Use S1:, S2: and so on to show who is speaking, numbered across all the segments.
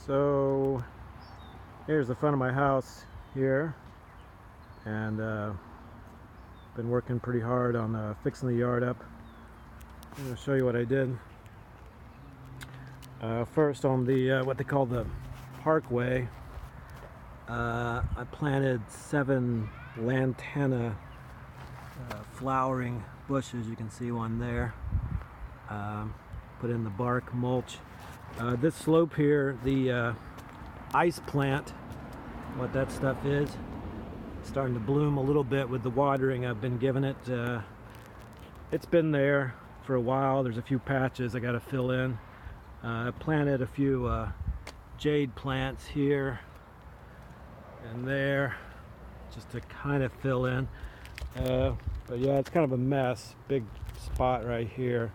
S1: So here's the front of my house here, and been working pretty hard on fixing the yard up. I'm going to show you what I did. First, on the what they call the parkway, I planted 7 lantana flowering bushes. You can see one there. Put in the bark mulch. This slope here, the ice plant, what that stuff is, starting to bloom a little bit with the watering I've been giving it. It's been there for a while. There's a few patches I got to fill in. I planted a few jade plants here and there just to kind of fill in. But yeah, it's kind of a mess. Big spot right here.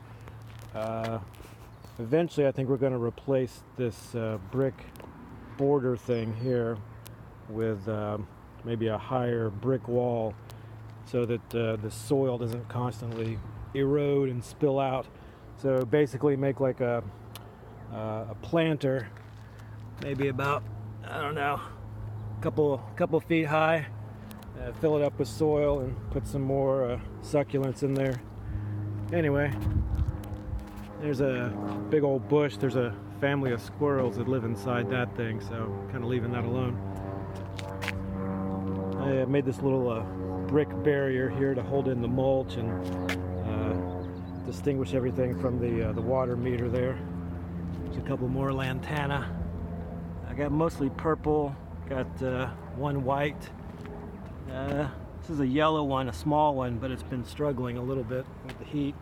S1: Eventually I think we're going to replace this brick border thing here with maybe a higher brick wall so that the soil doesn't constantly erode and spill out. So basically make like a planter, maybe about, I don't know, couple feet high, fill it up with soil and put some more succulents in there. Anyway, there's a big old bush. There's a family of squirrels that live inside that thing, so kind of leaving that alone. I made this little brick barrier here to hold in the mulch and distinguish everything from the water meter there. There's a couple more lantana. I got mostly purple, got one white. This is a yellow one, a small one, but it's been struggling a little bit with the heat.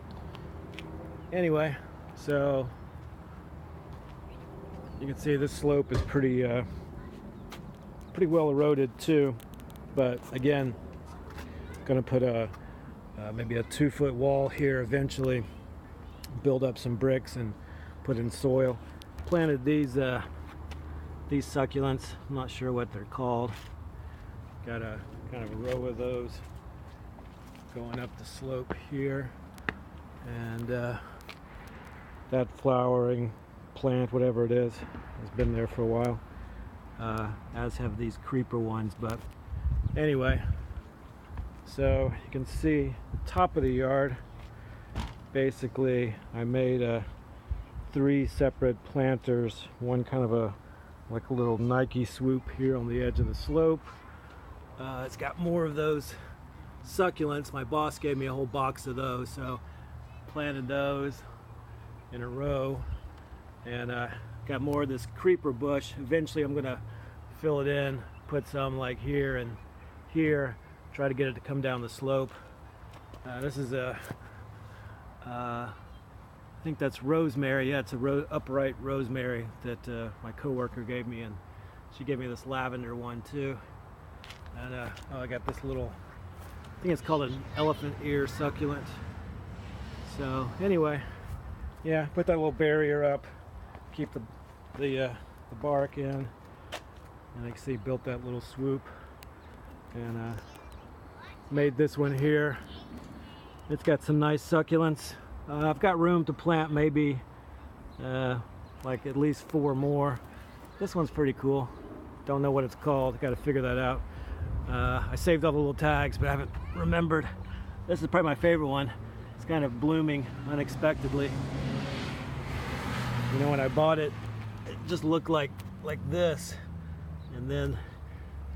S1: Anyway, so you can see this slope is pretty well eroded too. But again, gonna put maybe a 2-foot wall here eventually, build up some bricks and put in soil. Planted these succulents. I'm not sure what they're called. Got a kind of a row of those going up the slope here, and that flowering plant, whatever it is, has been there for a while, as have these creeper ones. But anyway, so you can see the top of the yard. Basically I made 3 separate planters, one kind of like a little Nike swoop here on the edge of the slope. It's got more of those succulents. My boss gave me a whole box of those, so planted those in a row, and got more of this creeper bush. Eventually I'm gonna fill it in, put some like here and here, try to get it to come down the slope. This is I think that's rosemary. Yeah, it's a upright rosemary that my coworker gave me, and she gave me this lavender one too. And I got this little, I think it's called an elephant ear succulent. So anyway, yeah, put that little barrier up, keep the bark in, and you can see built that little swoop, and made this one here. It's got some nice succulents. I've got room to plant maybe like at least 4 more. This one's pretty cool. Don't know what it's called. Got to figure that out. I saved all the little tags, but I haven't remembered. This is probably my favorite one. It's kind of blooming unexpectedly. You know, when I bought it, it just looked like this, and then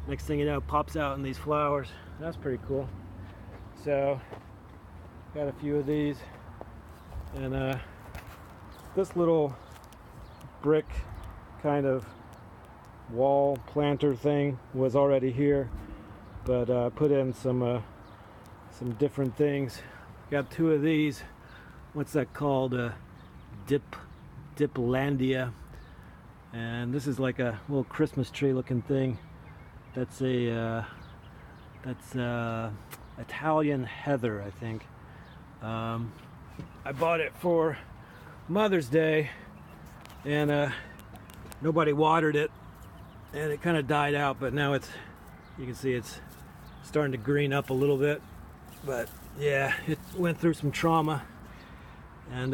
S1: next thing you know, it pops out in these flowers. That's pretty cool. So got a few of these, and this little brick kind of wall planter thing was already here, but put in some different things. Got 2 of these. What's that called? Diplandia, and this is like a little Christmas tree looking thing. That's Italian heather, I think. I bought it for Mother's Day, and nobody watered it, and it kind of died out, but now you can see it's starting to green up a little bit. But yeah, it went through some trauma, and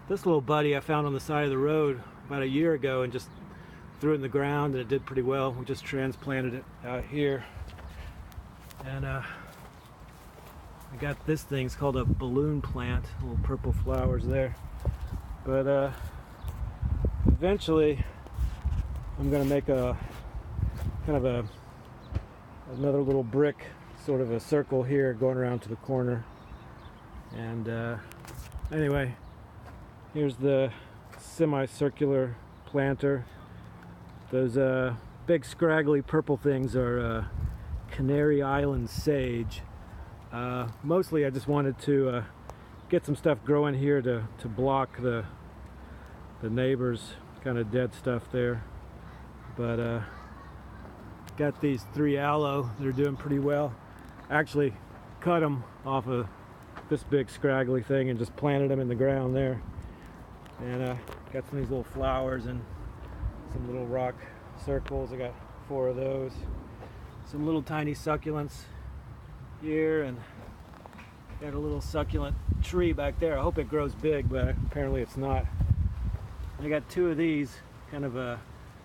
S1: this little buddy I found on the side of the road about a year ago and just threw it in the ground, and it did pretty well. We just transplanted it out here, and I got this thing. It's called a balloon plant, little purple flowers there. But eventually I'm gonna make a kind of another little brick, sort of a circle here going around to the corner. And anyway, here's the semicircular planter. Those big scraggly purple things are Canary Island sage. Mostly I just wanted to get some stuff growing here to block the neighbors' kind of dead stuff there. But got these 3 aloe. They're doing pretty well. Actually cut them off of this big scraggly thing and just planted them in the ground there. And got some of these little flowers and some little rock circles. I got 4 of those. Some little tiny succulents here, and got a little succulent tree back there. I hope it grows big, but apparently it's not. I got 2 of these, kind of a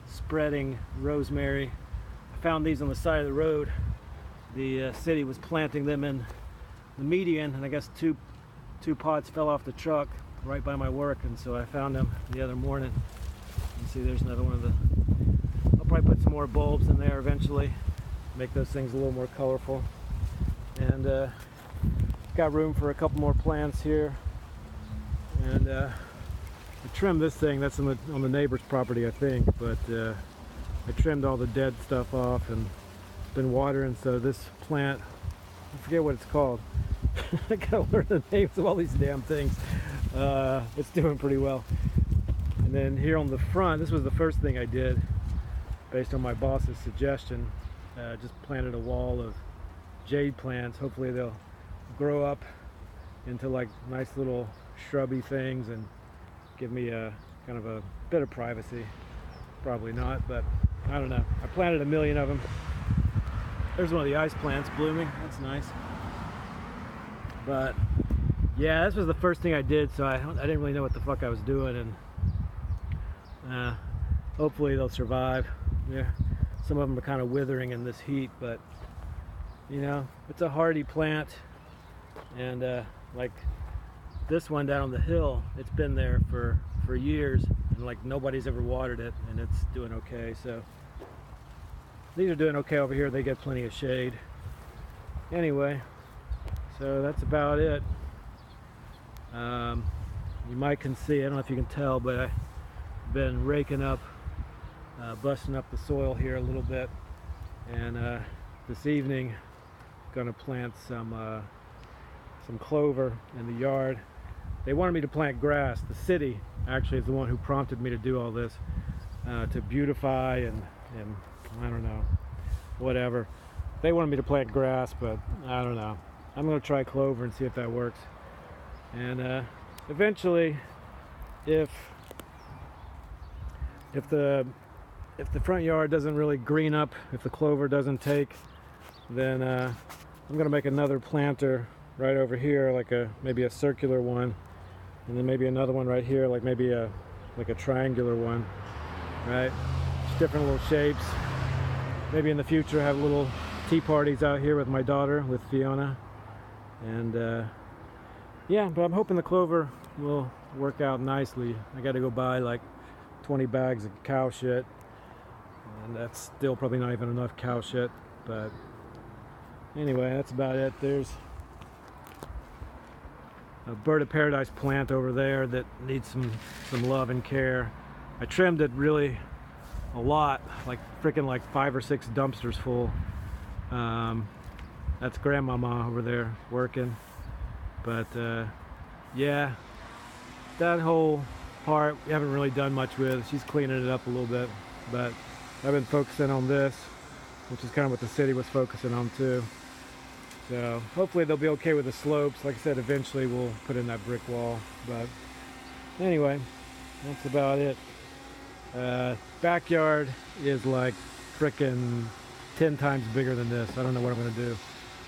S1: spreading rosemary. I found these on the side of the road. The city was planting them in the median, and I guess two pots fell off the truck right by my work, and so I found them the other morning. You see there's another one of the, I'll probably put some more bulbs in there eventually, make those things a little more colorful. And got room for a couple more plants here. And I trimmed this thing. That's on the neighbor's property, I think, but I trimmed all the dead stuff off and been watering. So this plant, I forget what it's called. I gotta learn the names of all these damn things. It's doing pretty well. And then here on the front, this was the first thing I did based on my boss's suggestion. Just planted a wall of jade plants. Hopefully they'll grow up into like nice little shrubby things and give me a kind of a bit of privacy. Probably not, but I don't know. I planted 1 million of them. There's one of the ice plants blooming. That's nice. But yeah, this was the first thing I did, so I didn't really know what the fuck I was doing, and hopefully they'll survive. Yeah, some of them are kind of withering in this heat, but you know, it's a hardy plant. And like this one down on the hill, it's been there for years, and like nobody's ever watered it, and it's doing okay. So these are doing okay over here. They get plenty of shade. Anyway, so that's about it. You might can see, I don't know if you can tell, but I've been raking up, busting up the soil here a little bit, and this evening gonna plant some clover in the yard. They wanted me to plant grass. The city actually is the one who prompted me to do all this, to beautify and I don't know, whatever. They wanted me to plant grass, but I don't know. I'm gonna try clover and see if that works. And eventually, if the front yard doesn't really green up, if the clover doesn't take, then I'm gonna make another planter right over here, like maybe a circular one, and then maybe another one right here, like maybe a triangular one, right? Just different little shapes. Maybe in the future have little tea parties out here with my daughter, with Fiona. And yeah, but I'm hoping the clover will work out nicely. I got to go buy like 20 bags of cow shit, and that's still probably not even enough cow shit. But anyway, that's about it. There's a bird of paradise plant over there that needs some love and care. I trimmed it really a lot, like freaking like 5 or 6 dumpsters full. That's grandmama over there working. But yeah, that whole part we haven't really done much with. She's cleaning it up a little bit, but I've been focusing on this, which is kind of what the city was focusing on too. So hopefully they'll be okay with the slopes. Like I said, eventually we'll put in that brick wall. But anyway, that's about it. Backyard is like frickin' 10 times bigger than this. I don't know what I'm gonna do.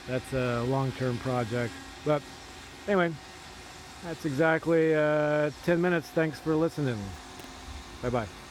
S1: That's a long-term project. But anyway, that's exactly 10 minutes. Thanks for listening. Bye-bye.